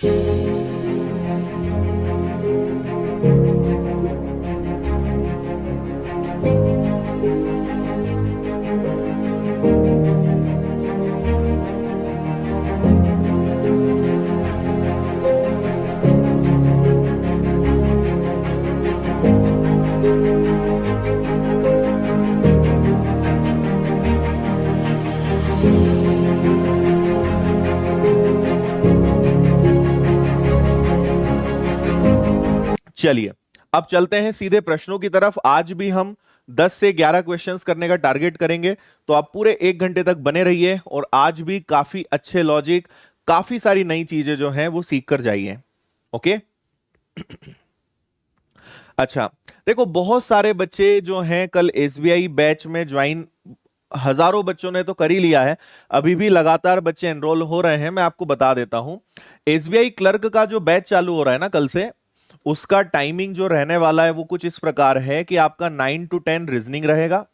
चलिए अब चलते हैं सीधे प्रश्नों की तरफ। आज भी हम 10 से 11 क्वेश्चंस करने का टारगेट करेंगे, तो आप पूरे 1 घंटे तक बने रहिए और आज भी काफी अच्छे लॉजिक, काफी सारी नई चीजें जो हैं वो सीख कर जाइए। ओके। अच्छा, देखो बहुत सारे बच्चे जो हैं कल एसबीआई बैच में ज्वाइन, हजारों बच्चों ने तो कर ही लिया है, अभी भी लगातार बच्चे एनरोल हो रहे हैं। मैं आपको बता देता हूं, एसबीआई क्लर्क का जो बैच चालू हो रहा है ना कल से, उसका टाइमिंग जो रहने वाला है वो कुछ इस प्रकार है कि आपका 9 to 10 रीजनिंग रहेगा,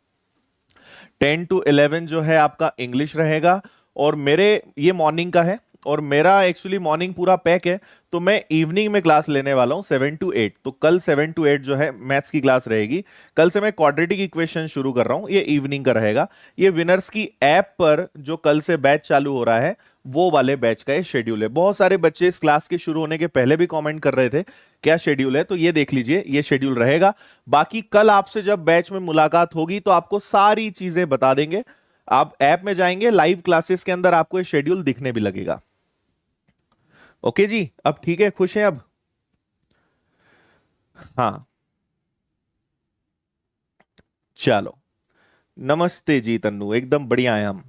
10 to 11 जो है आपका इंग्लिश रहेगा, और मेरे ये मॉर्निंग का है और मेरा एक्चुअली मॉर्निंग पूरा पैक है, तो मैं इवनिंग में क्लास लेने वाला हूं 7 to 8। तो कल 7 to 8 जो है मैथ्स की क्लास रहेगी। कल से मैं क्वाड्रेटिक इक्वेशन शुरू कर रहा हूं, ये इवनिंग का रहेगा। ये विनर्स की ऐप पर जो कल से बैच चालू हो रहा है वो वाले बैच का ये शेड्यूल है। बहुत सारे बच्चे इस क्लास के शुरू होने के पहले भी कमेंट कर रहे थे क्या शेड्यूल है, तो ये देख लीजिए, ये शेड्यूल रहेगा। बाकी कल आपसे जब बैच में मुलाकात होगी तो आपको सारी चीजें बता देंगे। आप ऐप में जाएंगे, लाइव क्लासेस के अंदर आपको ये शेड्यूल दिखने भी लगेगा। ओके जी, अब ठीक है, खुश हैं अब? हाँ, चलो। नमस्ते जी तन्नू, एकदम बढ़िया है हम।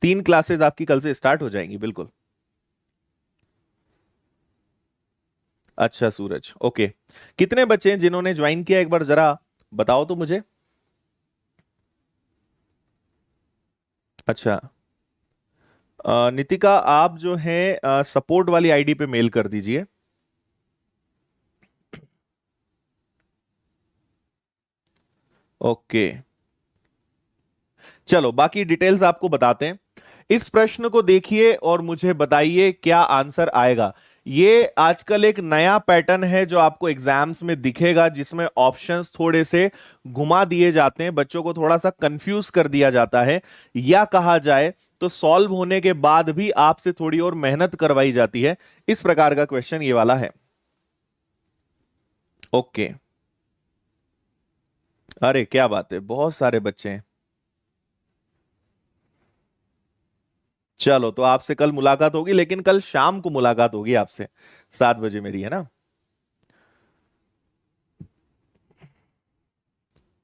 3 क्लासेस आपकी कल से स्टार्ट हो जाएंगी, बिल्कुल। अच्छा सूरज, ओके। कितने बच्चे हैं जिन्होंने ज्वाइन किया, एक बार जरा बताओ तो मुझे। अच्छा, नितिका आप जो है सपोर्ट वाली आईडी पे मेल कर दीजिए। ओके, चलो बाकी डिटेल्स आपको बताते हैं। इस प्रश्न को देखिए और मुझे बताइए क्या आंसर आएगा। ये आजकल एक नया पैटर्न है जो आपको एग्जाम्स में दिखेगा, जिसमें ऑप्शंस थोड़े से घुमा दिए जाते हैं, बच्चों को थोड़ा सा कंफ्यूज कर दिया जाता है, या कहा जाए तो सॉल्व होने के बाद भी आपसे थोड़ी और मेहनत करवाई जाती है। इस प्रकार का क्वेश्चन ये वाला है। ओके, अरे क्या बात है, बहुत सारे बच्चे हैं। चलो, तो आपसे कल मुलाकात होगी, लेकिन कल शाम को मुलाकात होगी आपसे, 7 बजे मेरी, है ना?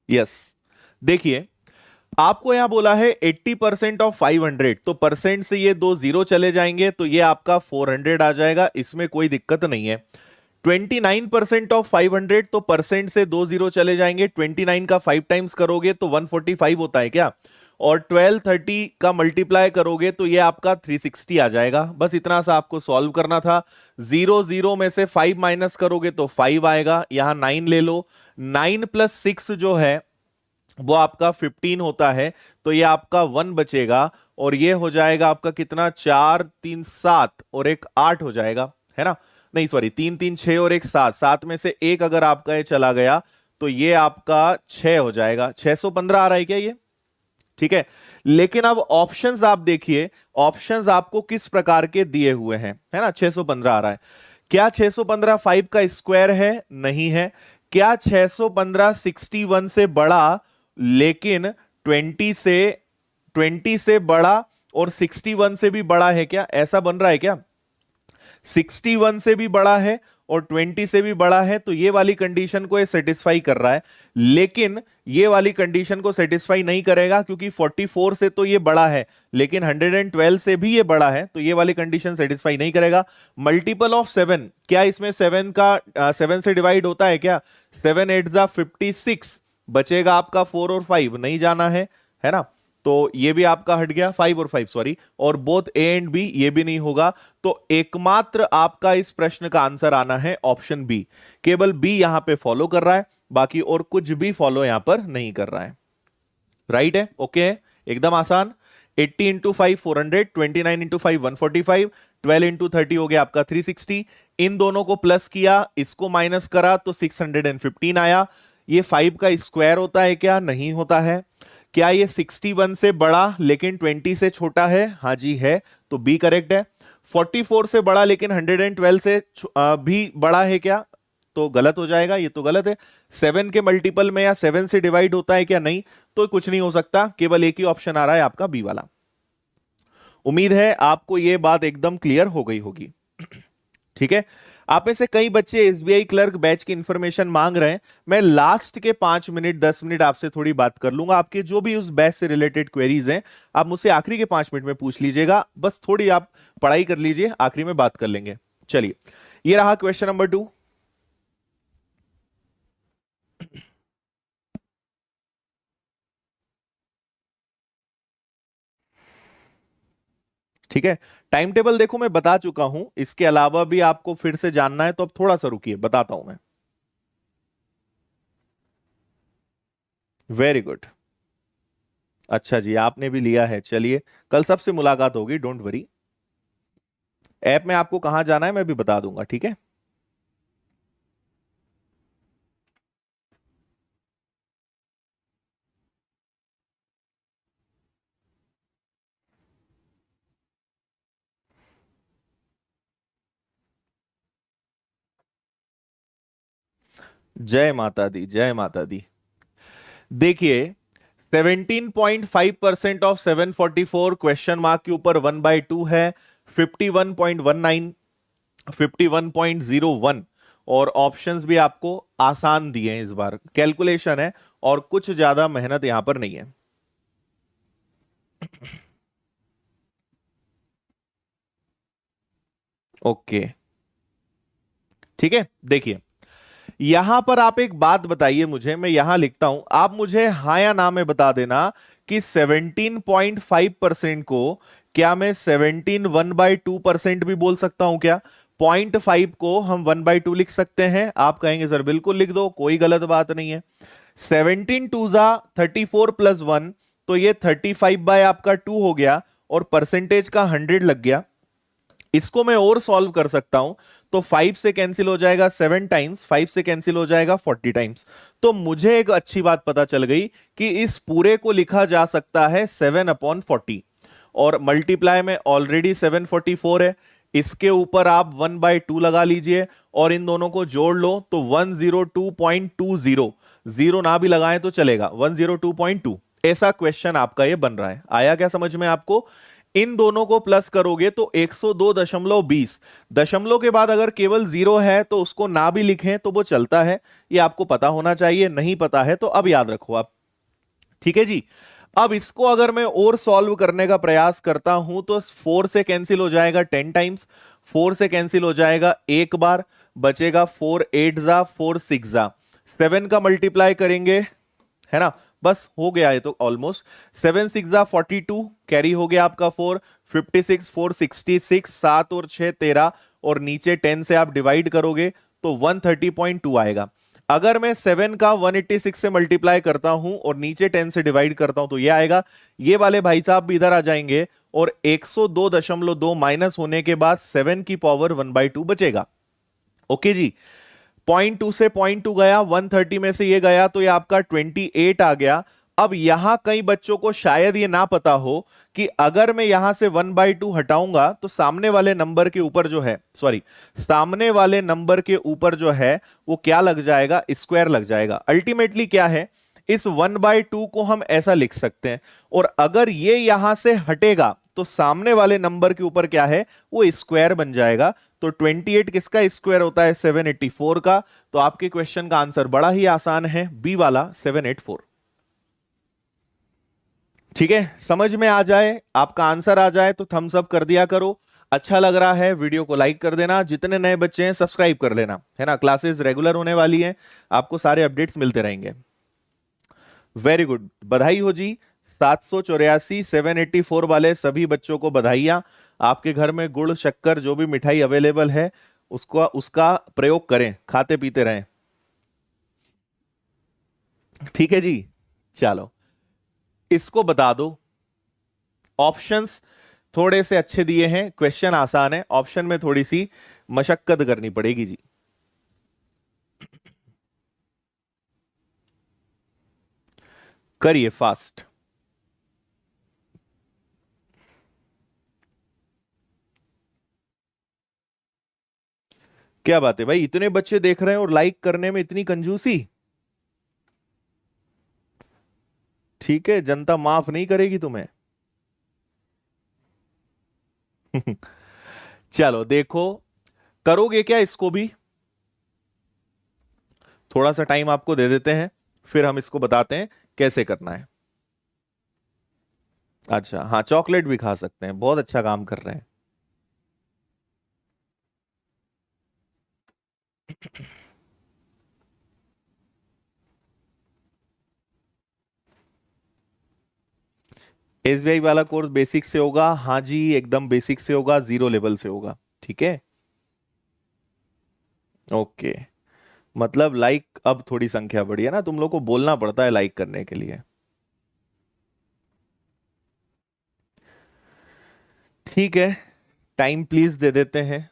यस। देखिए, आपको यहां बोला है 80% ऑफ 500, तो परसेंट से ये 2 जीरो चले जाएंगे, तो ये आपका 400 आ जाएगा, इसमें कोई दिक्कत नहीं है। 29% ऑफ 500, तो परसेंट से 2 जीरो चले जाएंगे, 29 का 5 टाइम्स करोगे तो 145 होता है क्या, और 1230 का मल्टीप्लाई करोगे तो ये आपका 360 आ जाएगा। बस इतना सा आपको सॉल्व करना था। 0 0 में से 5 माइनस करोगे तो 5 आएगा, यहां 9 ले लो, 9 प्लस 6 जो है वो आपका 15 होता है, तो ये आपका 1 बचेगा, और ये हो जाएगा आपका कितना, 4 3 7 और एक 8 हो जाएगा, है ना? नहीं सॉरी, 3 3 6 और एक 7, 7 में से एक अगर आपका ये चला गया तो ये आपका 6 हो जाएगा। 615 आ रहा है क्या ये? ठीक है। लेकिन अब ऑप्शंस आप देखिए, ऑप्शंस आपको किस प्रकार के दिए हुए हैं, है ना? 615 आ रहा है। क्या 615 5 का स्क्वायर है? नहीं है। क्या 615 61 से बड़ा लेकिन 20 से बड़ा और 61 से भी बड़ा है क्या? ऐसा बन रहा है क्या? 61 से भी बड़ा है और 20 से भी बड़ा है, तो ये वाली कंडीशन को ये सेटिस्फाई कर रहा है। लेकिन ये वाली कंडीशन को सेटिस्फाई नहीं करेगा, क्योंकि 44 से तो ये बड़ा है लेकिन 112 से भी ये बड़ा है, तो ये वाली कंडीशन सेटिस्फाई नहीं करेगा। मल्टीपल ऑफ 7, क्या इसमें 7 का 7 से डिवाइड होता है क्या? 7 8 जा 56, बचेगा आपका 4 और 5, नहीं जाना है ना? तो ये भी आपका हट गया, 5 और 5 सॉरी, और बोथ ए एंड बी, ये भी नहीं होगा। तो एकमात्र आपका इस प्रश्न का आंसर आना है ऑप्शन बी। केवल बी यहां पे फॉलो कर रहा है, बाकी और कुछ भी फॉलो यहां पर नहीं कर रहा है। राइट है? ओके है, एकदम आसान। 80 इंटू 5 400, 29 इंटू 5 145, 12 इंटू 30 हो गया आपका 360। इन दोनों को प्लस किया, इसको माइनस करा तो 615 आया। ये 5 का स्क्वायर होता है क्या? नहीं होता है। क्या ये 61 से बड़ा लेकिन 20 से छोटा है? हाँ जी है, तो बी करेक्ट है। 44 से बड़ा लेकिन 112 से भी बड़ा है क्या? तो गलत हो जाएगा, ये तो गलत है। 7 के मल्टीपल में या 7 से डिवाइड होता है क्या? नहीं, तो कुछ नहीं हो सकता, केवल एक ही ऑप्शन आ रहा है आपका बी वाला। उम्मीद है आपको यह बात एकदम क्लियर हो गई होगी। ठीक है, आप में से कई बच्चे एसबीआई क्लर्क बैच की इंफॉर्मेशन मांग रहे हैं। मैं लास्ट के 5 मिनट 10 मिनट आपसे थोड़ी बात कर लूंगा। आपके जो भी उस बैच से रिलेटेड क्वेरीज हैं आप मुझसे आखिरी के 5 मिनट में पूछ लीजिएगा। बस थोड़ी आप पढ़ाई कर लीजिए, आखिरी में बात कर लेंगे। चलिए, ये रहा क्वेश्चन नंबर 2। ठीक है, टाइम टेबल देखो मैं बता चुका हूं, इसके अलावा भी आपको फिर से जानना है तो अब थोड़ा सा रुकिए, बताता हूं मैं। वेरी गुड, अच्छा जी, आपने भी लिया है। चलिए, कल सबसे मुलाकात होगी, डोंट वरी। ऐप में आपको कहां जाना है मैं भी बता दूंगा, ठीक है। जय माता दी, जय माता दी। देखिए, 17.5% ऑफ 744 क्वेश्चन मार्क के ऊपर 1/2 है। 51.19, 51.01 और ऑप्शंस भी आपको आसान दिए हैं। इस बार कैलकुलेशन है और कुछ ज्यादा मेहनत यहां पर नहीं है। ओके, ठीक है। देखिए, यहां पर आप एक बात बताइए मुझे, मैं यहां लिखता हूं, आप मुझे हाँ या ना में बता देना कि 17.5% को क्या मैं 17 1/2% भी बोल सकता हूं क्या? 0.5 को हम 1/2 लिख सकते हैं? आप कहेंगे सर बिल्कुल लिख दो, कोई गलत बात नहीं है। 17 टू जा 34 प्लस 1, तो ये 35 बाय आपका 2 हो गया और परसेंटेज का 100 लग गया। इसको मैं और सॉल्व कर सकता हूं, तो 5 से कैंसिल हो जाएगा 7 टाइम्स, 5 से कैंसिल हो जाएगा 40 टाइम्स। तो मुझे एक अच्छी बात पता चल गई कि इस पूरे को लिखा जा सकता है 7/40, और मल्टीप्लाई में ऑलरेडी 744 है। इसके ऊपर आप 1/2 लगा लीजिए और इन दोनों को जोड़ लो तो 102.20, जीरो ना भी लगाएं तो चलेगा, 102.2। ऐसा क्वेश्चन आपका ये बन रहा है। आया क्या समझ में आपको? इन दोनों को प्लस करोगे तो 102.20, दशमलव के बाद अगर केवल जीरो है तो उसको ना भी लिखें तो वो चलता है। ये आपको पता होना चाहिए, नहीं पता है तो अब याद रखो आप। ठीक है जी। अब इसको अगर मैं और सॉल्व करने का प्रयास करता हूं तो 4 से कैंसिल हो जाएगा 10 टाइम्स, 4 से कैंसिल हो जाएगा एक बार, बचेगा 4 8 जा 4 6 जा, 7 का मल्टीप्लाई करेंगे, है ना? बस हो गया है तो ऑलमोस्ट। 7 6 जा 42, कैरी हो गया आपका 4, 56 4 66, 7 और 6 13, और नीचे 10 से आप डिवाइड करोगे तो 130.2 आएगा। अगर मैं 7 का 186 से मल्टीप्लाई करता हूं और नीचे 10 से डिवाइड करता हूं तो ये आएगा। ये वाले भाई साहब भी इधर आ जाएंगे और 102.2 माइनस होने के बाद 7 की पावर 1/2 बचेगा। ओके जी, 0.2 से 0.2 गया, 130 में से ये गया तो ये आपका 28 आ गया। अब यहां कई बच्चों को शायद ये ना पता हो कि अगर मैं यहां से 1/2 हटाऊंगा तो सामने वाले नंबर के ऊपर जो है, सॉरी, सामने वाले नंबर के ऊपर जो है वो क्या लग जाएगा? स्क्वायर लग जाएगा। अल्टीमेटली क्या है, इस 1/2 को हम ऐसा लिख सकते हैं, और अगर ये यहां से हटेगा तो सामने वाले नंबर के ऊपर क्या है, वो स्क्वायर बन जाएगा। तो 28 किसका स्क्वायर होता है? 784 का। तो आपके क्वेश्चन का आंसर बड़ा ही आसान है, बी वाला 784। ठीक है, समझ में आ जाए, आपका आंसर आ जाए तो थम्स अप कर दिया करो। अच्छा लग रहा है वीडियो को लाइक कर देना, जितने नए बच्चे हैं सब्सक्राइब कर लेना, है ना? क्लासेस रेगुलर होने वाली हैं, आपको सारे अपडेट्स मिलते रहेंगे। वेरी गुड, बधाई हो जी। 784 784 वाले सभी बच्चों को बधाइयां। आपके घर में गुड़ शक्कर जो भी मिठाई अवेलेबल है उसको उसका प्रयोग करें, खाते पीते रहें। ठीक है जी, चलो इसको बता दो। ऑप्शंस थोड़े से अच्छे दिए हैं, क्वेश्चन आसान है, ऑप्शन में थोड़ी सी मशक्कत करनी पड़ेगी जी। करिए फास्ट। क्या बात है भाई, इतने बच्चे देख रहे हैं और लाइक करने में इतनी कंजूसी। ठीक है, जनता माफ नहीं करेगी तुम्हें। चलो देखो, करोगे क्या इसको भी? थोड़ा सा टाइम आपको दे देते हैं, फिर हम इसको बताते हैं कैसे करना है। अच्छा हाँ, चॉकलेट भी खा सकते हैं, बहुत अच्छा काम कर रहे हैं। एसबीआई वाला कोर्स बेसिक से होगा? हाँ जी, एकदम बेसिक से होगा, जीरो लेवल से होगा। ठीक है, ओके। मतलब लाइक अब थोड़ी संख्या बढ़ी है ना, तुम लोग को बोलना पड़ता है लाइक करने के लिए। ठीक है, टाइम प्लीज दे देते हैं।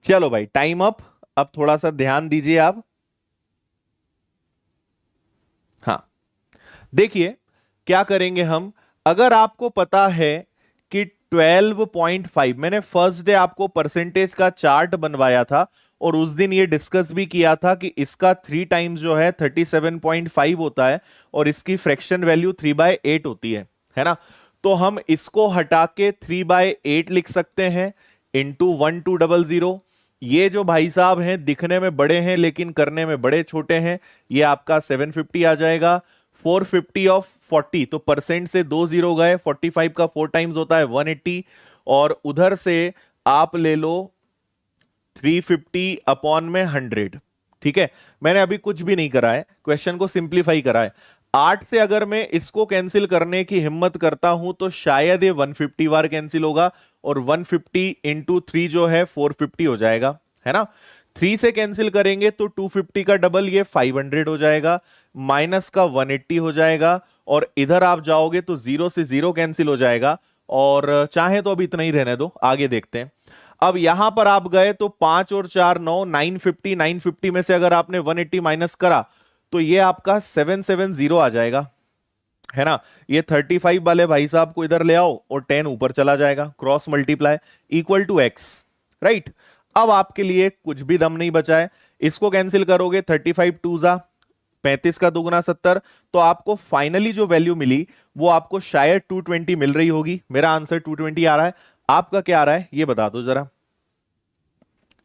चलो भाई, टाइम अप। अब थोड़ा सा ध्यान दीजिए आप। हाँ, देखिए क्या करेंगे हम। अगर आपको पता है कि 12.5, मैंने फर्स्ट डे आपको परसेंटेज का चार्ट बनवाया था और उस दिन ये डिस्कस भी किया था कि इसका 3 टाइम्स जो है 37.5 होता है और इसकी फ्रैक्शन वैल्यू 3/8 होती है ना। तो हम इसको हटा के 3/8 लिख सकते हैं, इंटू 1200। ये जो भाई साहब हैं दिखने में बड़े हैं लेकिन करने में बड़े छोटे हैं, ये आपका 750 आ जाएगा। 450 ऑफ 40, तो परसेंट से 2 जीरो गए, 45 का 4 टाइम्स होता है 180। और उधर से आप ले लो 350 अपॉन में 100। ठीक है, मैंने अभी कुछ भी नहीं करा है, क्वेश्चन को सिंप्लीफाई करा है। 8 से अगर मैं इसको कैंसिल करने की हिम्मत करता हूं तो शायद ये 150 बार कैंसिल होगा, और 150 इंटू 3 जो है 450 हो जाएगा, है ना। 3 से कैंसिल करेंगे तो 250 का डबल ये 500 हो जाएगा, माइनस का 180 हो जाएगा, और इधर आप जाओगे तो जीरो से जीरो कैंसिल हो जाएगा। और चाहे तो अभी इतना ही रहने दो, आगे देखते हैं। अब यहां पर आप गए तो 5 और 4 9, 950, 950 में से अगर आपने 180 माइनस करा तो ये आपका 770 आ जाएगा, है ना। ये 35 वाले भाई साहब को इधर ले आओ और 10 ऊपर चला जाएगा, cross multiply equal to x, right. अब आपके लिए कुछ भी दम नहीं बचा है, इसको कैंसिल करोगे, 35 टू जा 35 का दुगुना 70, तो आपको फाइनली जो वैल्यू मिली वो आपको शायद 220 मिल रही होगी। मेरा आंसर 220 आ रहा है, आपका क्या आ रहा है ये बता दो जरा।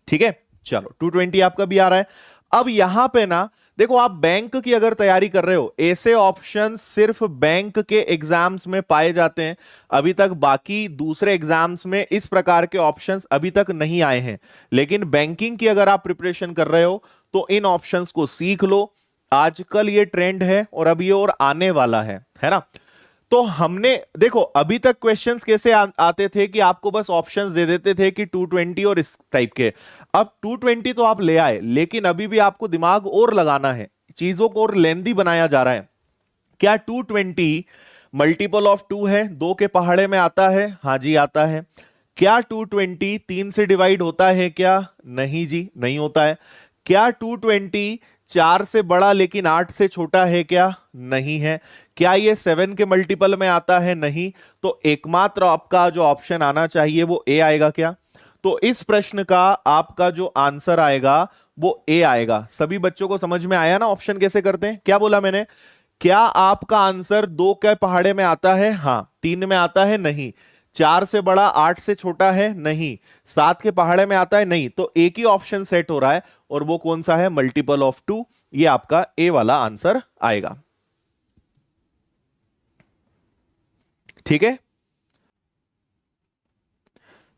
ठीक है, चलो 220 आपका भी आ रहा है। अब यहां पे ना देखो, आप बैंक की अगर तैयारी कर रहे हो, ऐसे ऑप्शन सिर्फ बैंक के एग्जाम्स में पाए जाते हैं। अभी तक बाकी दूसरे एग्जाम्स में इस प्रकार के ऑप्शंस अभी तक नहीं आए हैं। लेकिन बैंकिंग की अगर आप प्रिपरेशन कर रहे हो तो इन ऑप्शंस को सीख लो। आजकल ये ट्रेंड है और अब ये और आने वाला है ना। तो हमने देखो अभी तक क्वेश्चंस कैसे आते थे कि आपको बस ऑप्शंस दे देते थे कि 220 और इस टाइप के। अब 220 तो आप ले आए, लेकिन अभी भी आपको दिमाग और लगाना है, चीजों को और लेंदी बनाया जा रहा है। क्या 220 मल्टीपल ऑफ 2 है, 2 के पहाड़े में आता है? हाँ जी आता है। क्या 220 3 से डिवाइड होता है क्या? नहीं जी, नहीं होता है। क्या 220 4 से बड़ा लेकिन 8 से छोटा है क्या? नहीं है। क्या ये 7 के मल्टीपल में आता है? नहीं। तो एकमात्र आपका जो ऑप्शन आना चाहिए वो ए आएगा क्या? तो इस प्रश्न का आपका जो आंसर आएगा वो ए आएगा। सभी बच्चों को समझ में आया ना ऑप्शन कैसे करते हैं? क्या बोला मैंने? क्या आपका आंसर 2 के पहाड़े में आता है? हाँ। 3 में आता है? नहीं। 4 से बड़ा 8 से छोटा है? नहीं। 7 के पहाड़े में आता है? नहीं। तो एक ही ऑप्शन सेट हो रहा है, और वो कौन सा है? Multiple of 2। ये आपका ए वाला आंसर आएगा। ठीक है,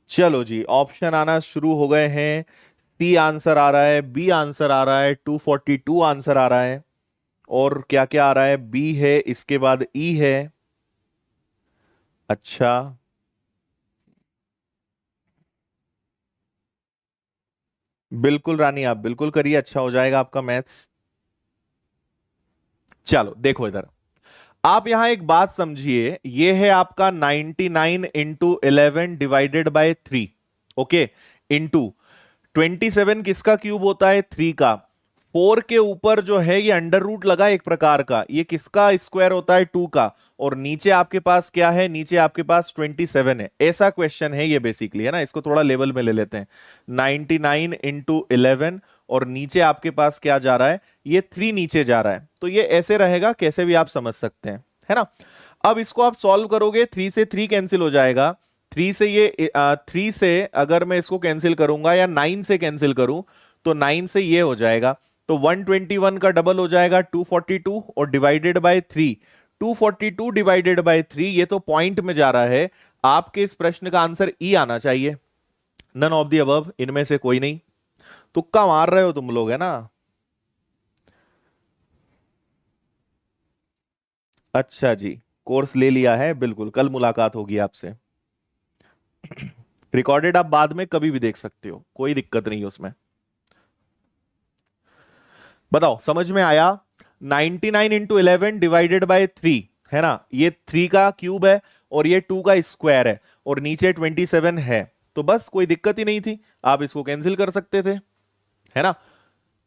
चलो जी, ऑप्शन आना शुरू हो गए हैं। सी आंसर आ रहा है, बी आंसर आ रहा है, 242 आंसर आ रहा है। और क्या क्या आ रहा है, बी है, इसके बाद ई है। अच्छा, बिल्कुल रानी, आप बिल्कुल करिए, अच्छा हो जाएगा आपका मैथ्स। चलो देखो इधर, आप यहां एक बात समझिए, ये है आपका 99 into 11 divided by 3। Okay, into 27 किसका क्यूब होता है, 3 का। 4 के ऊपर जो है ये अंडर रूट लगा एक प्रकार का, ये किसका स्क्वायर होता है, 2 का। और नीचे आपके पास क्या है, नीचे आपके पास 27 है। ऐसा क्वेश्चन है ये बेसिकली, है ना। इसको थोड़ा लेवल में ले लेते हैं। 99 इंटू 11, और नीचे आपके पास क्या जा रहा है, ये 3 नीचे जा रहा है। तो ये ऐसे रहेगा, कैसे भी आप समझ सकते हैं, है ना। अब इसको आप सॉल्व करोगे, 3 से 3 कैंसिल हो जाएगा। 3 से ये 3 से अगर मैं इसको कैंसिल करूंगा, या 9 से कैंसिल करूं, तो 9 से ये हो जाएगा। तो 121 का डबल हो जाएगा 242, और डिवाइडेड बाय 3। 242 डिवाइडेड बाय 3, ये तो पॉइंट में जा रहा है। आपके इस प्रश्न का आंसर ई आना चाहिए। नन ऑफ द अबव, इनमें से कोई नहीं। तुक्का मार रहे हो तुम लोग, है ना। अच्छा जी, कोर्स ले लिया है, बिल्कुल कल मुलाकात होगी आपसे। रिकॉर्डेड आप बाद में कभी भी देख सकते हो, कोई दिक्कत नहीं है उसमें। बताओ समझ में आया। 99 नाइन इंटू 11 डिवाइडेड बाई 3, है ना। ये 3 का क्यूब है, और ये 2 का स्क्वायर है, और नीचे 27 है। तो बस कोई दिक्कत ही नहीं थी, आप इसको कैंसिल कर सकते थे, है ना।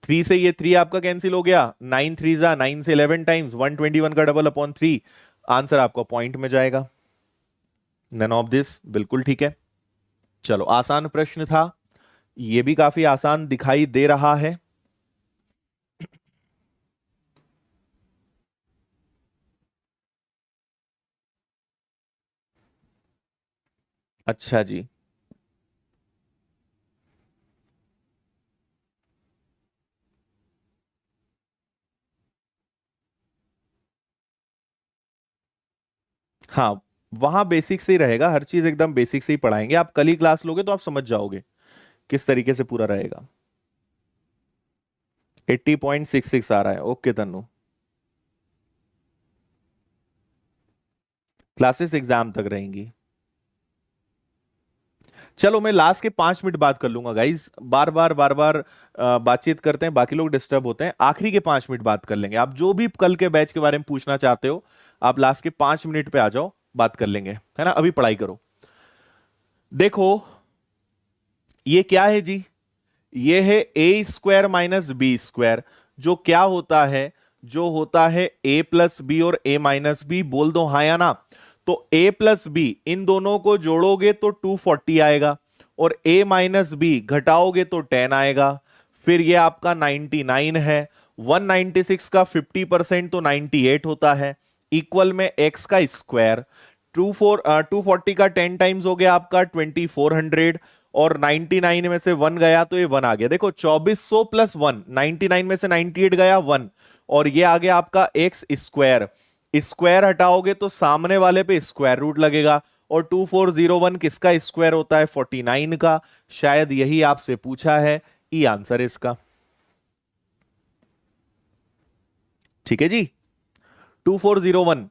3 से ये 3 आपका कैंसिल हो गया, 9 3 जा 9 से 11 टाइम्स 121 का डबल अपॉन 3, आंसर आपका पॉइंट में जाएगा। नन ऑफ दिस, बिल्कुल ठीक है। चलो, आसान प्रश्न था, ये भी काफी आसान दिखाई दे रहा है। अच्छा जी, हाँ, वहां बेसिक से ही रहेगा, हर चीज एकदम बेसिक से ही पढ़ाएंगे। आप कल ही क्लास लोगे तो आप समझ जाओगे किस तरीके से पूरा रहेगा। 80.66 आ रहा है, ओके तन्नू। क्लासेस एग्जाम तक रहेंगी। चलो, मैं लास्ट के 5 मिनट बात कर लूंगा गाइज, बार बार बार बार बातचीत करते हैं, बाकी लोग डिस्टर्ब होते हैं। आखिरी के 5 मिनट बात कर लेंगे। आप जो भी कल के बैच के बारे में पूछना चाहते हो, आप लास्ट के 5 मिनट पे आ जाओ, बात कर लेंगे, है ना। अभी पढ़ाई करो। देखो, ये क्या है जी, ये है ए स्क्वायर माइनस बी स्क्वायर। जो क्या होता है, जो होता है ए प्लस बी और ए माइनस बी। बोल दो हाँ या ना। तो ए प्लस बी, इन दोनों को जोड़ोगे तो 240 आएगा, और ए माइनस बी घटाओगे तो 10 आएगा। फिर ये आपका 99 है। 196 का 50% तो 98 होता है, इक्वल में एक्स का स्क्वायर। 240 का 10 टाइम्स हो गया आपका 2400, और 99 में से 1 गया तो ये 1 आ गया। देखो, 2400 प्लस 1, 99 में से 98 गया 1, और ये आ गया आपका एक्स स्क्वायर। स्क्वायर हटाओगे तो सामने वाले पे स्क्वायर रूट लगेगा, और 2401 किसका स्क्वायर होता है, 49 का। शायद यही आपसे पूछा है, ई आंसर है इसका। ठीक है जी, 2401।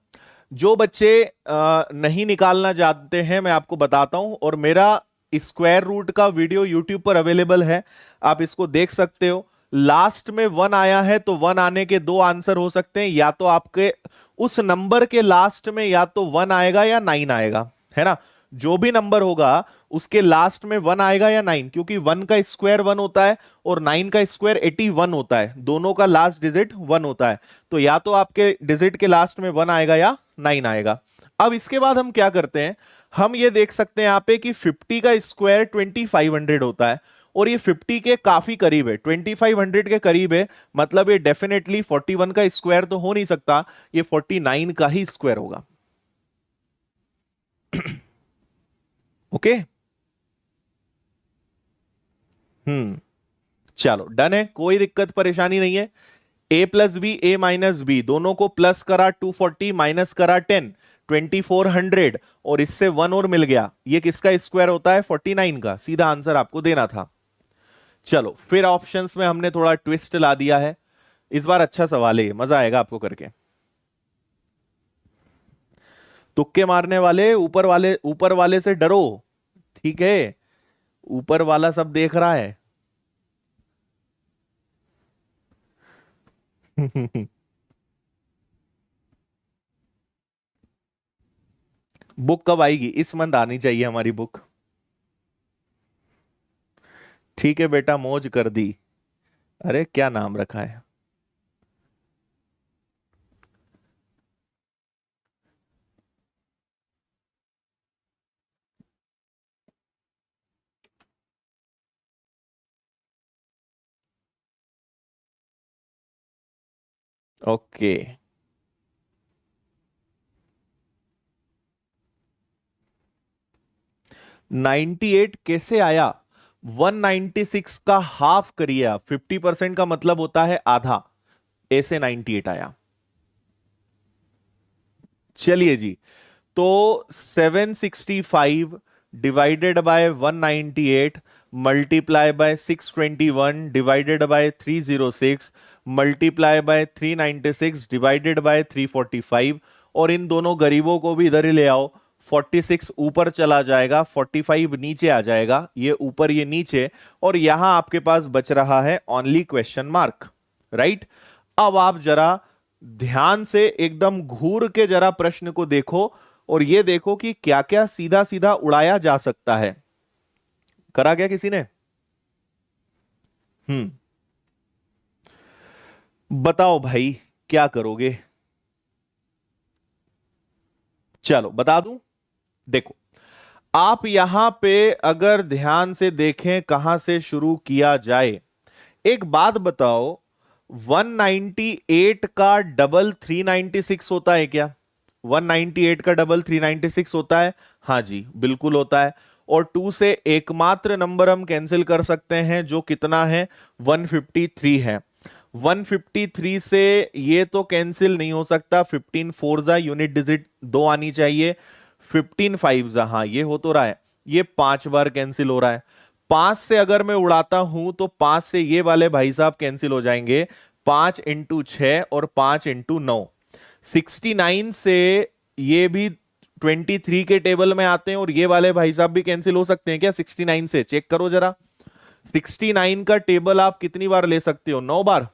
जो बच्चे नहीं निकालना जानते हैं, मैं आपको बताता हूं, और मेरा स्क्वायर रूट का वीडियो यूट्यूब पर अवेलेबल है, आप इसको देख सकते हो। लास्ट में 1 आया है, तो 1 आने के दो आंसर हो सकते हैं, या तो आपके उस नंबर के लास्ट में या तो 1 आएगा या 9 आएगा, है ना। जो भी नंबर होगा उसके लास्ट में 1 आएगा या 9, क्योंकि 1 का स्क्वायर 1 होता है, और 9 का स्क्वायर 81 होता है। दोनों का लास्ट डिजिट 1 होता है, तो या तो आपके डिजिट के लास्ट में 1 आएगा या 9 आएगा। अब इसके बाद हम क्या करते हैं, हम ये देख सकते हैं यहां पे कि 50 का स्क्वायर 2500 होता है, और ये 50 के काफी करीब है, 2500 के करीब है। मतलब ये डेफिनेटली 41 का स्क्वायर तो हो नहीं सकता, ये 49 का ही स्क्वायर होगा। ओके, हम्म, चलो डन है, कोई दिक्कत परेशानी नहीं है। ए प्लस बी, ए माइनस बी, दोनों को प्लस करा 240, माइनस करा 10, 2400, और इससे 1 और मिल गया। ये किसका स्क्वायर होता है, 49 का। सीधा आंसर आपको देना था। चलो, फिर ऑप्शंस में हमने थोड़ा ट्विस्ट ला दिया है। इस बार अच्छा सवाल है, मजा आएगा आपको करके। तुक्के मारने वाले ऊपर वाले से डरो, ठीक है, ऊपर वाला सब देख रहा है। बुक कब आएगी? इस मंथ आनी चाहिए हमारी बुक। ठीक है बेटा, मौज कर दी। अरे क्या नाम रखा है? ओके। 98 कैसे आया? 196 का हाफ करिए आप, 50% का मतलब होता है आधा, ऐसे 98 आया। चलिए जी, तो 765 divided by 198 multiply by 621 divided by 306 multiply by 396 divided by 345, और इन दोनों गरीबों को भी इधर ही ले आओ। 46 ऊपर चला जाएगा, 45 नीचे आ जाएगा, ये ऊपर ये नीचे, और यहां आपके पास बच रहा है ओनली क्वेश्चन मार्क, राइट। अब आप जरा ध्यान से एकदम घूर के जरा प्रश्न को देखो, और ये देखो कि क्या क्या सीधा सीधा उड़ाया जा सकता है। करा क्या किसी ने? हम्म, बताओ भाई, क्या करोगे? चलो बता दूं। देखो, आप यहां पे अगर ध्यान से देखें कहां से शुरू किया जाए, एक बात बताओ, 198 का डबल 396 होता है क्या? 198 का डबल 396 होता है? हाँ जी बिल्कुल होता है। और 2 से एकमात्र नंबर हम कैंसिल कर सकते हैं, जो कितना है? 153 है। 153 से ये तो कैंसिल नहीं हो सकता, 15 फोर जा यूनिट डिजिट 2 आनी चाहिए, 15 फाइव जा, हाँ ये हो तो रहा है, ये 5 बार कैंसिल हो रहा है। 5 से अगर मैं उड़ाता हूं तो 5 से ये वाले भाई साहब कैंसिल हो जाएंगे, 5 इंटू 6 और 5 इंटू 9, 69 से ये भी 23 के टेबल में आते हैं, और ये वाले भाई साहब भी कैंसिल हो सकते हैं क्या 69 से? चेक करो जरा, 69 का टेबल आप कितनी बार ले सकते हो? 9 बार।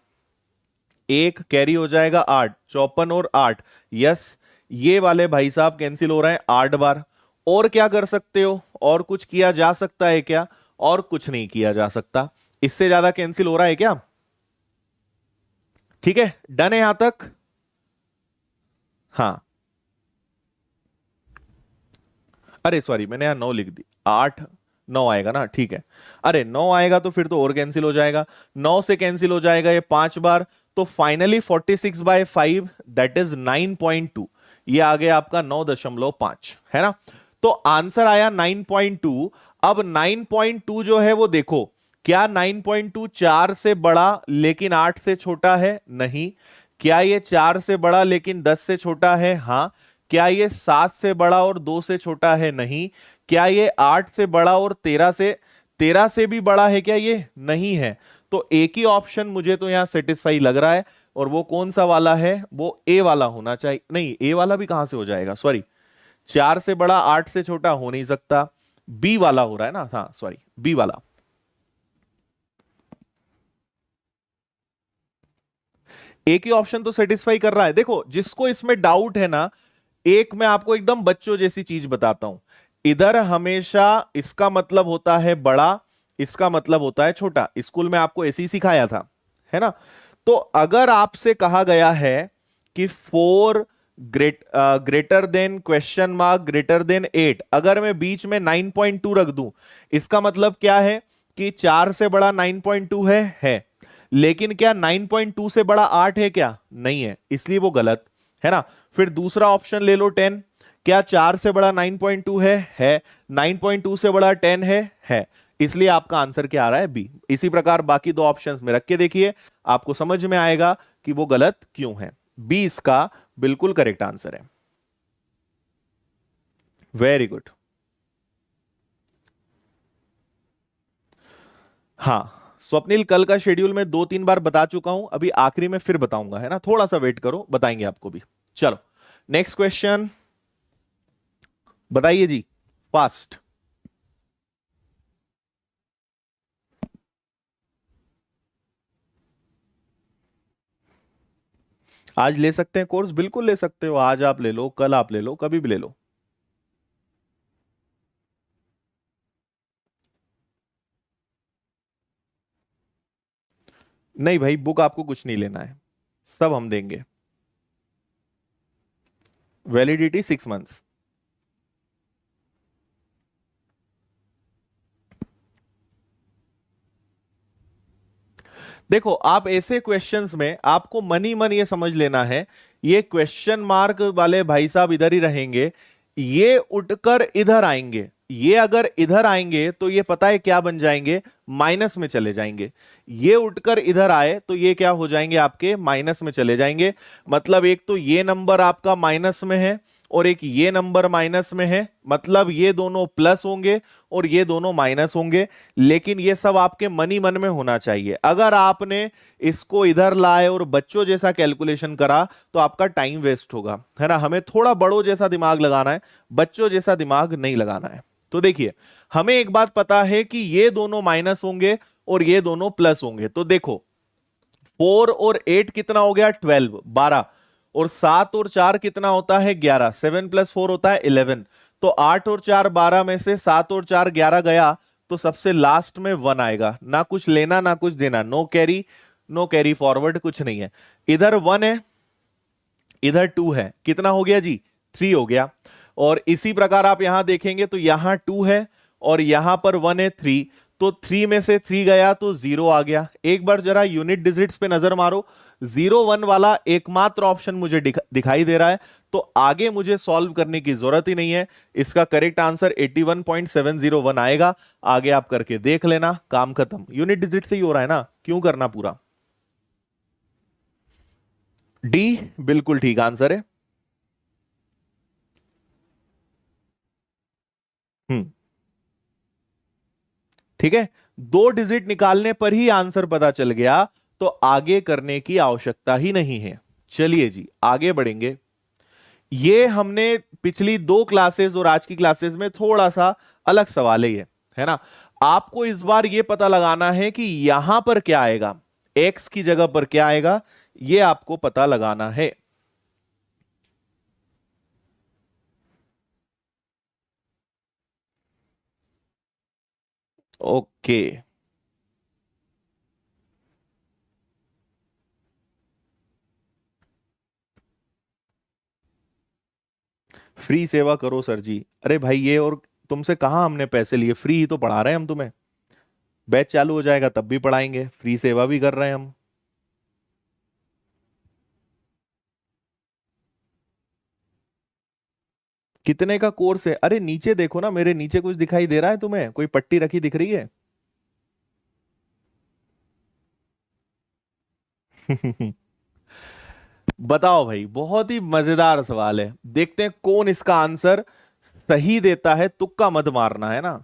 एक कैरी हो जाएगा 8, 54 और 8, यस, ये वाले भाई साहब कैंसिल हो रहे हैं 8 बार। और क्या कर सकते हो? और कुछ किया जा सकता है क्या? और कुछ नहीं किया जा सकता, इससे ज्यादा कैंसिल हो रहा है क्या? ठीक है, डन है यहां तक? हाँ, अरे सॉरी मैंने यहां 9 लिख दी, 8 9 आएगा ना, ठीक है। अरे 9 आएगा तो फिर तो और कैंसिल हो जाएगा, 9 से कैंसिल हो जाएगा ये 5 बार, तो फाइनली 46/5 दैट इज 9.2, ये आ गया आपका 9.5, है ना। तो आंसर आया 9.2। अब 9.2 जो है वो देखो, क्या 9.2 4 से बड़ा लेकिन 8 से छोटा है? नहीं। क्या ये 4 से बड़ा लेकिन 10 से छोटा है? हाँ। क्या ये 7 से बड़ा और 2 से छोटा है? नहीं। क्या ये 8 से बड़ा और 13 से भी बड़ा है क्या? ये नहीं है। तो एक ही ऑप्शन मुझे तो यहां सेटिस्फाई लग रहा है, और वो कौन सा वाला है? वो ए वाला होना चाहिए। नहीं, ए वाला भी कहां से हो जाएगा, सॉरी, 4 से बड़ा 8 से छोटा हो नहीं सकता, बी वाला हो रहा है ना, हाँ सॉरी, बी वाला। एक ही ऑप्शन तो सेटिस्फाई कर रहा है। देखो जिसको इसमें डाउट है ना, एक मैं आपको एकदम बच्चों जैसी चीज बताता हूं, इधर हमेशा इसका मतलब होता है बड़ा, इसका मतलब होता है छोटा, स्कूल में आपको ऐसे ही सिखाया था, है ना। तो अगर आपसे कहा गया है कि 4 greater than question mark greater than 8, अगर मैं बीच में 9.2 रख दूं, इसका मतलब क्या है कि 4 से बड़ा 9.2 है। लेकिन क्या 9.2 से बड़ा 8 है क्या? नहीं है, इसलिए वो गलत है ना। फिर दूसरा ऑप्शन ले लो 10, क्या 4 से बड़ा 9.2 है। 9.2 से बड़ा 10 है, इसलिए आपका आंसर क्या आ रहा है? बी। इसी प्रकार बाकी दो ऑप्शंस में रख के देखिए, आपको समझ में आएगा कि वो गलत क्यों है। बी इसका बिल्कुल करेक्ट आंसर है। Very good. हाँ, स्वप्निल, कल का शेड्यूल में 2-3 बार बता चुका हूं, अभी आखिरी में फिर बताऊंगा, है ना, थोड़ा सा वेट करो, बताएंगे आपको भी। चलो नेक्स्ट क्वेश्चन बताइए जी, फास्ट। आज ले सकते हैं कोर्स, बिल्कुल ले सकते हो, आज आप ले लो, कल आप ले लो, कभी भी ले लो। नहीं भाई, बुक आपको कुछ नहीं लेना है, सब हम देंगे। Validity 6 months. देखो, आप ऐसे क्वेश्चंस में आपको मनी मन ये समझ लेना है, ये क्वेश्चन मार्क वाले भाई साहब इधर ही रहेंगे, ये उठकर इधर आएंगे, ये अगर इधर आएंगे तो ये पता है क्या बन जाएंगे, माइनस में चले जाएंगे। ये उठकर इधर आए तो ये क्या हो जाएंगे, आपके माइनस में चले जाएंगे। मतलब एक तो ये नंबर आपका माइनस में है और एक ये नंबर माइनस में है, मतलब ये दोनों प्लस होंगे और ये दोनों माइनस होंगे। लेकिन ये सब आपके मनी मन में होना चाहिए। अगर आपने इसको इधर लाए और बच्चों जैसा कैलकुलेशन करा तो आपका टाइम वेस्ट होगा, है ना। हमें थोड़ा बड़ों जैसा दिमाग लगाना है, बच्चों जैसा दिमाग नहीं लगाना है। तो देखिए, हमें एक बात पता है कि ये दोनों माइनस होंगे और ये दोनों प्लस होंगे। तो देखो, 4 और 8 कितना हो गया, 12, 12, और 7 और 4 कितना होता है, 11, 7 + 4 होता है 11। तो 8 और 4 12 में से 7 और 4 11 गया, तो सबसे लास्ट में 1 आएगा, ना कुछ लेना ना कुछ देना, no carry, no carry forward, कुछ नहीं है। इधर 1 है, इधर 2 है, कितना हो गया जी, 3 हो गया। और इसी प्रकार आप यहां देखेंगे तो यहां 2 है और यहां पर 1 है, 3, तो 3 में से 3 गया तो 0 आ गया। एक बार जरा यूनिट डिजिट्स पे नजर मारो, 0 1 वाला एकमात्र ऑप्शन मुझे दिखाई दे रहा है, तो आगे मुझे सॉल्व करने की जरूरत ही नहीं है। इसका करेक्ट आंसर 81.701 आएगा। आगे आप करके देख लेना, काम खत्म। यूनिट डिजिट से ही हो रहा है ना, क्यों करना पूरा। डी बिल्कुल ठीक आंसर है। हम्म, ठीक है, 2 डिजिट निकालने पर ही आंसर पता चल गया, तो आगे करने की आवश्यकता ही नहीं है। चलिए जी, आगे बढ़ेंगे। ये हमने पिछली 2 क्लासेस और आज की क्लासेस में थोड़ा सा अलग सवाल है ना। आपको इस बार ये पता लगाना है कि यहां पर क्या आएगा, एक्स की जगह पर क्या आएगा, ये आपको पता लगाना है। ओके, फ्री सेवा करो सर जी। अरे भाई, ये और तुमसे कहां हमने पैसे लिए, फ्री ही तो पढ़ा रहे हैं हम तुम्हें। बैच चालू हो जाएगा तब भी पढ़ाएंगे, फ्री सेवा भी कर रहे हैं हम। कितने का कोर्स है, अरे नीचे देखो ना, मेरे नीचे कुछ दिखाई दे रहा है तुम्हें, कोई पट्टी रखी दिख रही है। बताओ भाई, बहुत ही मजेदार सवाल है, देखते हैं कौन इसका आंसर सही देता है। तुक्का मत मारना, है ना।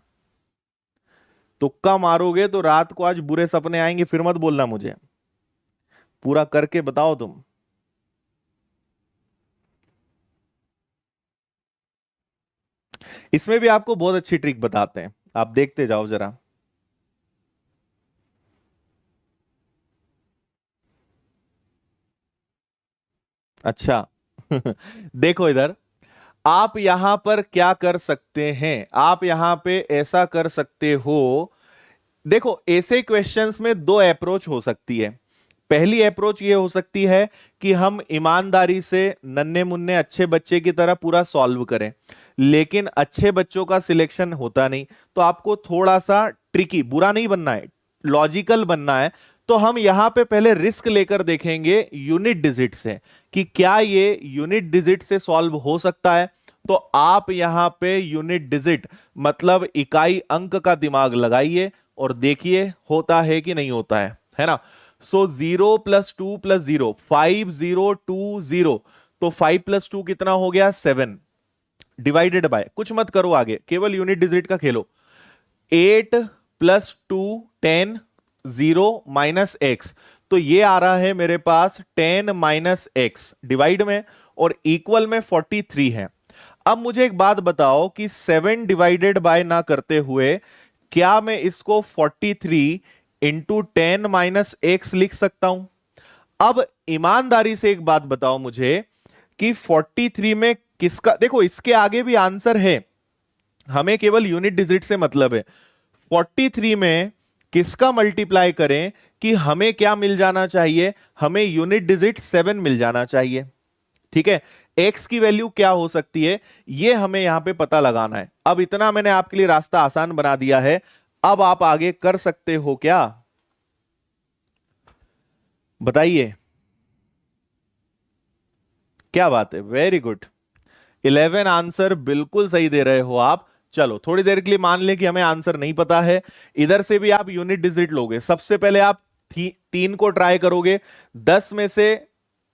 तुक्का मारोगे तो रात को आज बुरे सपने आएंगे, फिर मत बोलना मुझे। पूरा करके बताओ तुम। इसमें भी आपको बहुत अच्छी ट्रिक बताते हैं, आप देखते जाओ जरा। अच्छा, देखो इधर, आप यहां पर क्या कर सकते हैं, आप यहां पे ऐसा कर सकते हो। देखो, ऐसे क्वेश्चंस में 2 अप्रोच हो सकती है। पहली अप्रोच ये हो सकती है कि हम ईमानदारी से नन्हे मुन्ने अच्छे बच्चे की तरह पूरा सॉल्व करें, लेकिन अच्छे बच्चों का सिलेक्शन होता नहीं, तो आपको थोड़ा सा ट्रिकी, बुरा नहीं बनना है, लॉजिकल बनना है। तो हम यहां पे पहले रिस्क लेकर देखेंगे यूनिट डिजिट से कि क्या ये यूनिट डिजिट से सॉल्व हो सकता है। तो आप यहां पे यूनिट डिजिट मतलब इकाई अंक का दिमाग लगाइए और देखिए होता है कि नहीं होता है ना। सो 0 + 2 + 0, 5020, तो 5 + 2 कितना हो गया, 7, डिवाइडेड बाय, कुछ मत करो आगे, केवल यूनिट डिजिट का खेलो। 8 + 2 10, 0 माइनस एक्स, तो ये आ रहा है मेरे पास 10 माइनस एक्स डिवाइड में, और इक्वल में 43 है। अब मुझे एक बात बताओ कि 7 डिवाइडेड बाय ना करते हुए क्या मैं इसको 43 इंटू 10 माइनस एक्स लिख सकता हूं? अब ईमानदारी से एक बात बताओ मुझे कि 43 में किसका, देखो इसके आगे भी आंसर है, हमें केवल यूनिट डिजिट से मतलब है। 43 में किसका मल्टीप्लाई करें कि हमें क्या मिल जाना चाहिए, हमें यूनिट डिजिट 7 मिल जाना चाहिए। ठीक है, x की वैल्यू क्या हो सकती है ये हमें यहां पे पता लगाना है। अब इतना मैंने आपके लिए रास्ता आसान बना दिया है, अब आप आगे कर सकते हो क्या, बताइए। क्या बात है, वेरी गुड, 11 आंसर बिल्कुल सही दे रहे हो आप। चलो थोड़ी देर के लिए मान लें कि हमें आंसर नहीं पता है, इधर से भी आप यूनिट डिजिट लोगे। सबसे पहले आप 3 को ट्राई करोगे, 10 में से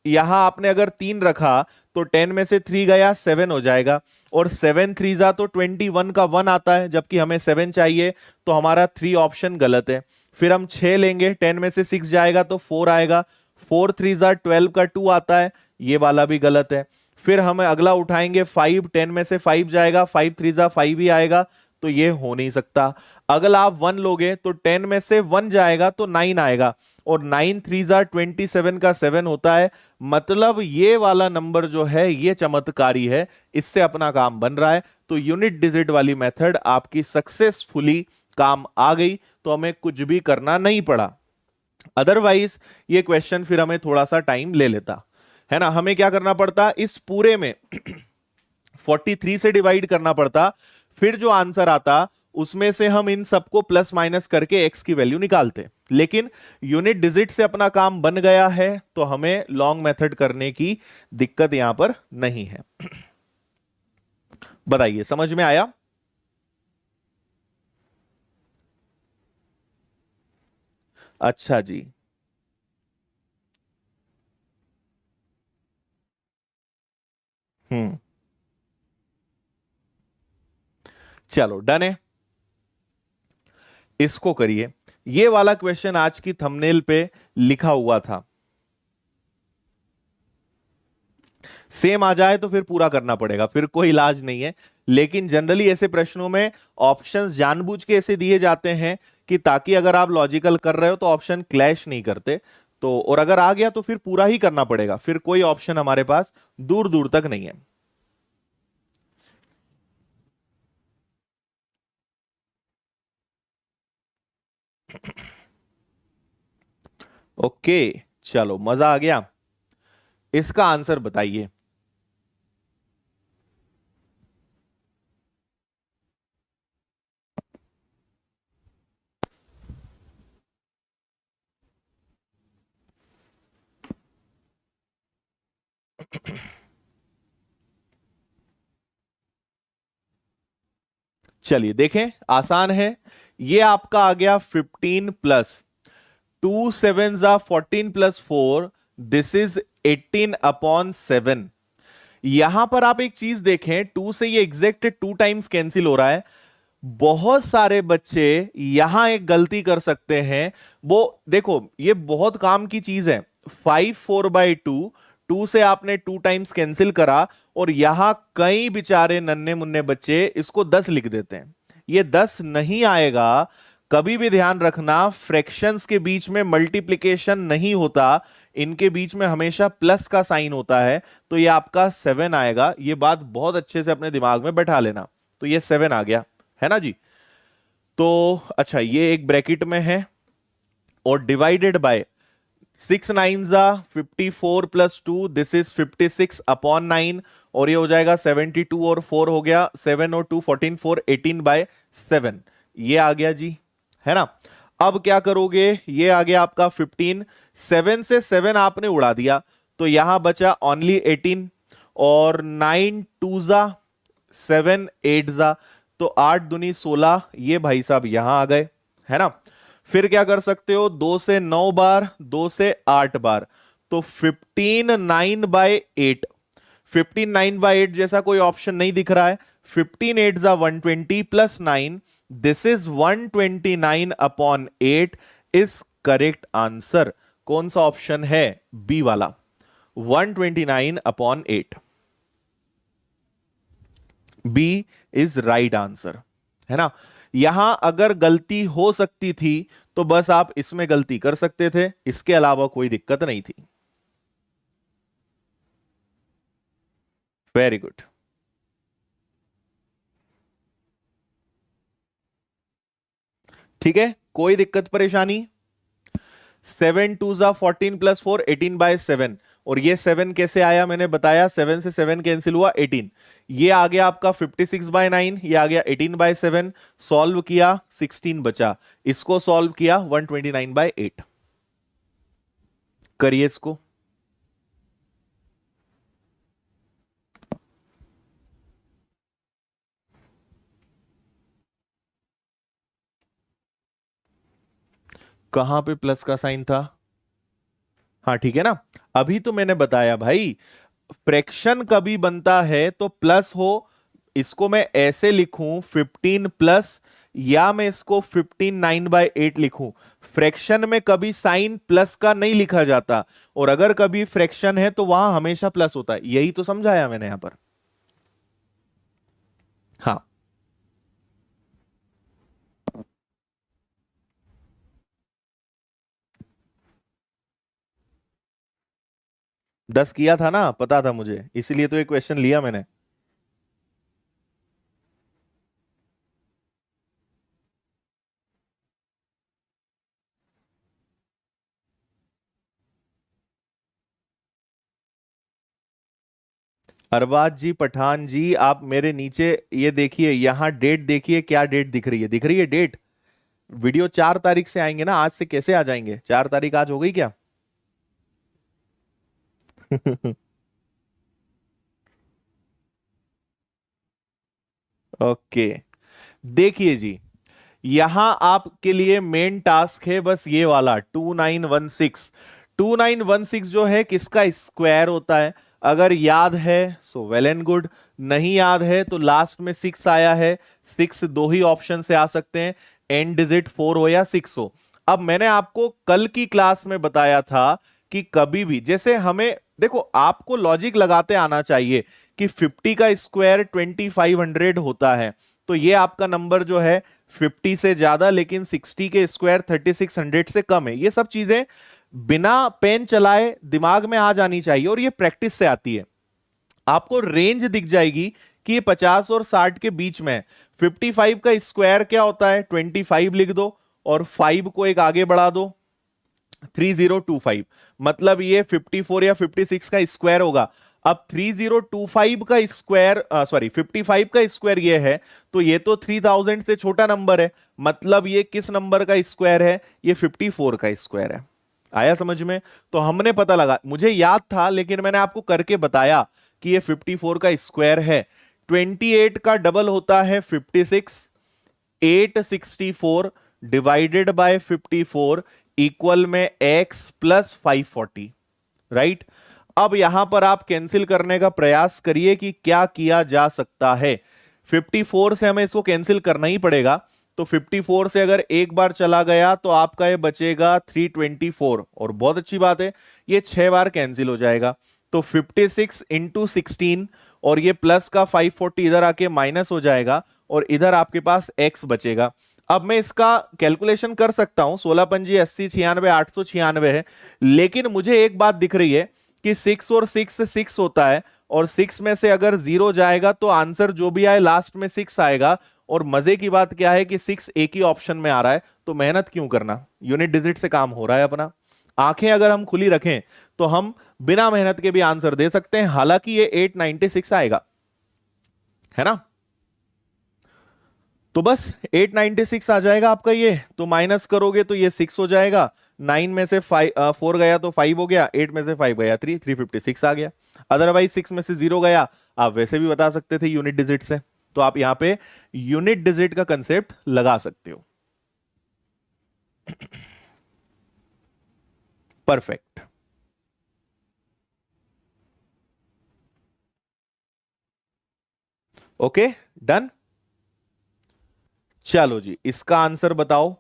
यहां आपने अगर 3 रखा तो 10 में से 3 गया 7 हो जाएगा, और 7 3 जा तो 21 का 1 आता है, जबकि हमें 7 चाहिए, तो हमारा 3 ऑप्शन गलत है। फिर हम 6 लेंगे, 10 में से 6 जाएगा तो 4 आएगा, 4 3 जा 12 का 2 आता है, ये वाला भी गलत है। फिर हमें अगला उठाएंगे 5, 10 में से 5 जाएगा, 5 3 जा 5 ही आएगा, तो ये हो नहीं सकता। अगर आप 1 लोगे तो 10 में से 1 जाएगा तो 9 आएगा, और 9 3 जा 27 का 7 होता है। मतलब ये वाला नंबर जो है ये चमत्कारी है, इससे अपना काम बन रहा है। तो यूनिट डिजिट वाली मेथड आपकी सक्सेसफुली काम आ गई, तो हमें कुछ भी करना नहीं पड़ा। अदरवाइज ये क्वेश्चन फिर हमें थोड़ा सा टाइम ले लेता है ना, हमें क्या करना पड़ता, इस पूरे में 43 से डिवाइड करना पड़ता, फिर जो आंसर आता उसमें से हम इन सबको प्लस माइनस करके x की वैल्यू निकालते। लेकिन यूनिट डिजिट से अपना काम बन गया है, तो हमें लॉन्ग मेथड करने की दिक्कत यहां पर नहीं है। बताइए, समझ में आया? अच्छा जी, हम्म, चलो डन है, इसको करिए। ये वाला क्वेश्चन आज की थंबनेल पे लिखा हुआ था, सेम आ जाए तो फिर पूरा करना पड़ेगा, फिर कोई इलाज नहीं है। लेकिन जनरली ऐसे प्रश्नों में ऑप्शंस जानबूझ के ऐसे दिए जाते हैं कि ताकि अगर आप लॉजिकल कर रहे हो तो ऑप्शन क्लैश नहीं करते। तो और अगर आ गया तो फिर पूरा ही करना पड़ेगा, फिर कोई ऑप्शन हमारे पास दूर दूर तक नहीं है। ओके, चलो मजा आ गया, इसका आंसर बताइए। चलिए देखें, आसान है। ये आपका आ गया 15 प्लस 2 7 जा 14 प्लस 4, दिस इज 18 अपॉन 7। यहां पर आप एक चीज देखें, 2 से ये एग्जैक्ट 2 टाइम्स कैंसिल हो रहा है। बहुत सारे बच्चे यहां एक गलती कर सकते हैं, वो देखो ये बहुत काम की चीज है। 5 4/2, 2 से आपने 2 टाइम्स कैंसिल करा, और यहां कई बेचारे नन्हे मुन्ने बच्चे इसको 10 लिख देते हैं। ये 10 नहीं आएगा। कभी भी ध्यान रखना, फ्रैक्शंस के बीच में मल्टीप्लिकेशन नहीं होता, इनके बीच में हमेशा प्लस का साइन होता है। तो ये आपका 7 आएगा, ये बात बहुत अच्छे से अपने दिमाग में बैठा लेना। तो ये 7 आ गया, है ना जी। तो अच्छा, ये एक ब्रैकेट में है, और डिवाइडेड बाय 6 9 जा 54 प्लस 2, दिस इज 56 अपॉन 9, और ये हो जाएगा 72, और 4 हो गया 7 और 2 14, 4 18/7, ये आ गया जी, है ना। अब क्या करोगे, ये आ गया आपका 15, 7 से 7 आपने उड़ा दिया, तो यहां बचा ओनली 18, और 9 2 जा 7 8 जा, तो 8 दूनी 16, ये भाई साहब यहां आ गए, है ना। फिर क्या कर सकते हो, 2 से 9 बार, 2 से 8 बार, तो 15 9/8। 15 9/8 जैसा कोई ऑप्शन नहीं दिख रहा है। 15 8 जा 120 plus 9, this is 129 upon 8। Is correct answer कौन सा ऑप्शन है? बी वाला, 129/8। बी इज राइट आंसर, है ना। यहां अगर गलती हो सकती थी तो बस आप इसमें गलती कर सकते थे, इसके अलावा कोई दिक्कत नहीं थी। Very good. ठीक है, कोई दिक्कत परेशानी? 7 2 + 14 + 4 18/7। और ये 7 कैसे आया मैंने बताया, 7 से 7 कैंसिल हुआ 18। ये आ गया आपका 56/9, ये आ गया 18/7। सॉल्व किया 16 बचा, इसको सॉल्व किया 129/8। करिए इसको। कहां पे प्लस का साइन था? हाँ ठीक है ना। अभी तो मैंने बताया भाई, फ्रैक्शन कभी बनता है तो प्लस हो, इसको मैं ऐसे लिखूं 15 प्लस, या मैं इसको 15 9/8 लिखूं। फ्रैक्शन में कभी साइन प्लस का नहीं लिखा जाता, और अगर कभी फ्रैक्शन है तो वहां हमेशा प्लस होता है, यही तो समझाया मैंने यहां पर। हाँ, 10 किया था ना, पता था मुझे, इसीलिए तो एक क्वेश्चन लिया मैंने। अरबाज जी, पठान जी, आप मेरे नीचे ये देखिए, यहां डेट देखिए, क्या डेट दिख रही है? दिख रही है डेट? वीडियो 4 तारीख से आएंगे ना, आज से कैसे आ जाएंगे? 4 तारीख आज हो गई क्या? ओके, देखिए जी, यहां आपके लिए मेन टास्क है बस ये वाला 2916। 2916 जो है किसका स्क्वायर होता है? अगर याद है सो वेल एंड गुड, नहीं याद है तो लास्ट में 6 आया है। 6 दो ही ऑप्शन से आ सकते हैं, एंड डिजिट 4 हो या 6 हो। अब मैंने आपको कल की क्लास में बताया था कि कभी भी जैसे हमें, देखो आपको लॉजिक लगाते आना चाहिए कि 50 का स्क्वायर 2500 होता है, तो ये आपका नंबर जो है 50 से ज्यादा, लेकिन 60 के स्क्वायर 3600 से कम है। ये सब चीजें बिना पेन चलाए दिमाग में आ जानी चाहिए, और ये प्रैक्टिस से आती है। आपको रेंज दिख जाएगी कि ये 50 और 60 के बीच में है। 55 का स्क्वायर क्या होता है? 25 लिख दो, और 5 को एक आगे बढ़ा दो, 3025। मतलब ये 54 या 56 का स्क्वायर होगा। अब 3025 का स्क्वायर, सॉरी 55 का स्क्वायर ये है, तो ये तो 3000 से छोटा नंबर है, मतलब ये किस नंबर का स्क्वायर है? ये 54 का स्क्वायर है। आया समझ में? तो हमने पता लगा, मुझे याद था लेकिन मैंने आपको करके बताया कि ये 54 का स्क्वायर है। 28 का डबल होता है 56। 864 डिवाइडेड बाय 54 इक्वल में x प्लस 540। राइट। अब यहां पर आप कैंसिल करने का प्रयास करिए कि क्या किया जा सकता है। 54 से हमें इसको कैंसिल करना ही पड़ेगा, तो 54 से अगर एक बार चला गया तो आपका ये बचेगा 324, और बहुत अच्छी बात है ये 6 बार कैंसिल हो जाएगा। तो 56 इंटू 16, और ये प्लस का 540 इधर आके माइनस हो जाएगा, और इधर आपके पास x बचेगा। अब मैं इसका कैलकुलेशन कर सकता हूं, 16 × 5 = 80, 96 896 है, लेकिन मुझे एक बात दिख रही है कि 6 और 6 6 होता है, और 6 में से अगर 0 जाएगा तो आंसर जो भी आए लास्ट में 6 आएगा। और मजे की बात क्या है कि 6 एक ही ऑप्शन में आ रहा है, तो मेहनत क्यों करना, यूनिट डिजिट से काम हो रहा है अपना। आंखें अगर हम खुली रखें तो हम बिना मेहनत के भी आंसर दे सकते हैं, हालांकि ये 896 आएगा, है ना। तो बस 896 आ जाएगा आपका ये, तो माइनस करोगे तो ये 6 हो जाएगा। 9 में से 4 गया तो 5 हो गया, 8 में से 5 गया 356 आ गया। अदरवाइज 6 में से 0 गया, आप वैसे भी बता सकते थे यूनिट डिजिट से, तो आप यहां पे यूनिट डिजिट का कंसेप्ट लगा सकते हो। परफेक्ट। Okay, done. चलो जी, इसका आंसर बताओ।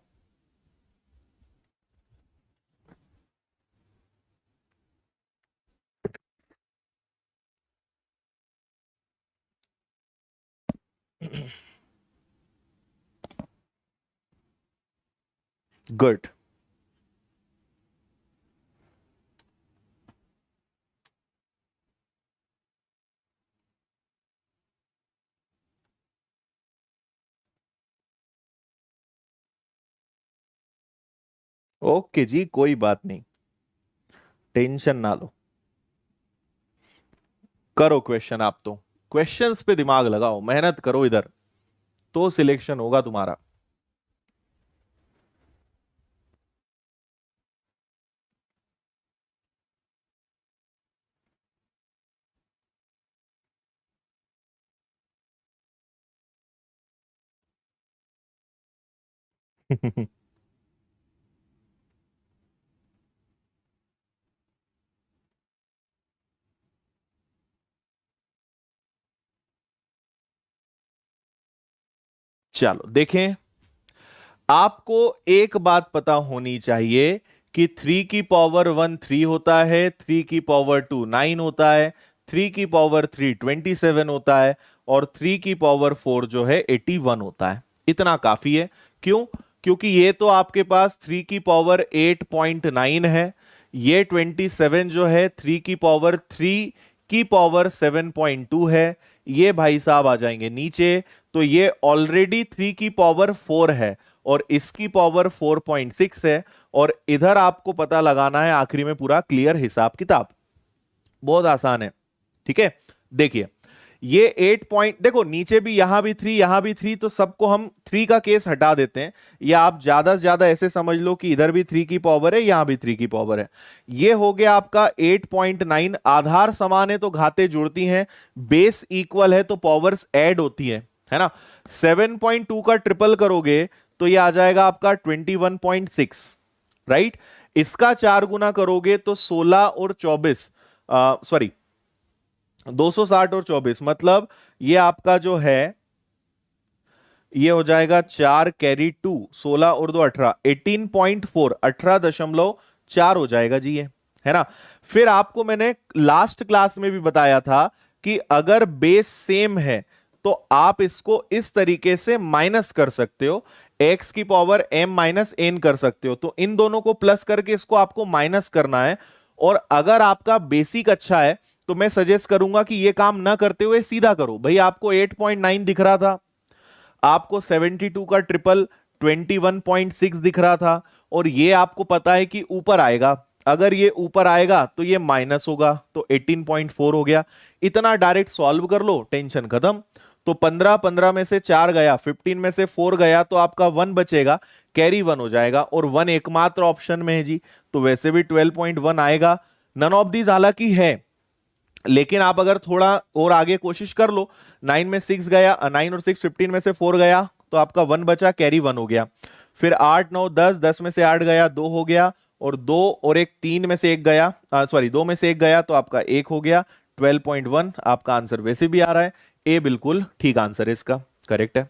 गुड। ओके जी, कोई बात नहीं, टेंशन ना लो। करो क्वेश्चन, आप तो क्वेश्चंस पे दिमाग लगाओ, मेहनत करो इधर, तो सिलेक्शन होगा तुम्हारा। चलो देखें, आपको एक बात पता होनी चाहिए कि 3 की पावर 1 3 होता है, 3 की पावर 2 9 होता है, 3 की पावर 3 27 होता है, और 3 की पावर 4 जो है 81 होता है। इतना काफी है। क्यों? क्योंकि ये तो आपके पास 3 की पावर 8.9 है, ये 27 जो है 3 की पावर 3 की पावर 7.2 है, ये भाई साहब आ जाएंगे नीचे। तो ये ऑलरेडी 3 की पावर 4 है, और इसकी पावर 4.6 है, और इधर आपको पता लगाना है आखिरी में पूरा क्लियर हिसाब किताब। बहुत आसान है, ठीक है। देखिए, ये 8 पॉइंट, देखो नीचे भी यहां भी 3 यहां भी 3, तो सबको हम 3 का केस हटा देते हैं, या आप ज्यादा से ज्यादा ऐसे समझ लो कि इधर भी 3 की पावर है, यहां भी 3 की पावर है। ये हो गया आपका 8.9। आधार समान है तो घाते जुड़ती हैं, बेस इक्वल है तो पावर्स ऐड होती है ना। 7.2 का ट्रिपल करोगे तो ये आ जाएगा आपका 21.6, राइट। इसका 4 गुना करोगे तो 16 और 24, सॉरी 260 और 24, मतलब ये आपका जो है ये हो जाएगा 4 कैरी 2, 16 और 2 18, 18.4, 18.4 हो जाएगा जी ये, है ना। फिर आपको मैंने लास्ट क्लास में भी बताया था कि अगर बेस सेम है तो आप इसको इस तरीके से माइनस कर सकते हो, x⁻m - n कर सकते हो। तो इन दोनों को प्लस करके इसको आपको माइनस करना है। और अगर आपका बेसिक अच्छा है तो मैं सजेस्ट करूंगा कि ये काम ना करते हुए सीधा करो। भाई आपको 8.9 दिख रहा था, आपको 72 का ट्रिपल 21.6 दिख रहा था, और ये आपको पता है कि ऊपर आएगा। अगर ये ऊपर आएगा तो ये माइनस होगा, तो 18.4 हो गया। इतना डायरेक्ट सॉल्व कर लो, टेंशन खत्म। तो 15 15 में से 4 गया, 15 में से 4 गया, तो आपका 1 बचेगा, कैरी 1 हो जाएगा, और 1 एकमात्र ऑप्शन में है जी, तो वैसे भी 12.1 आएगा। नन ऑफ दीज हालांकि है, लेकिन आप अगर थोड़ा और आगे कोशिश कर लो, 9 में 6 गया, 9 और 6 15 में से 4 गया, तो आपका 1 बचा, कैरी 1 हो गया। फिर 8 9 10, 10 में से 8 गया, 2 हो गया, और 2 और 1 3 में से 1 गया, सॉरी 2 में से 1 गया, तो आपका 1 हो गया। 12.1 आपका आंसर वैसे भी आ रहा है, ए बिल्कुल ठीक आंसर है इसका, करेक्ट है।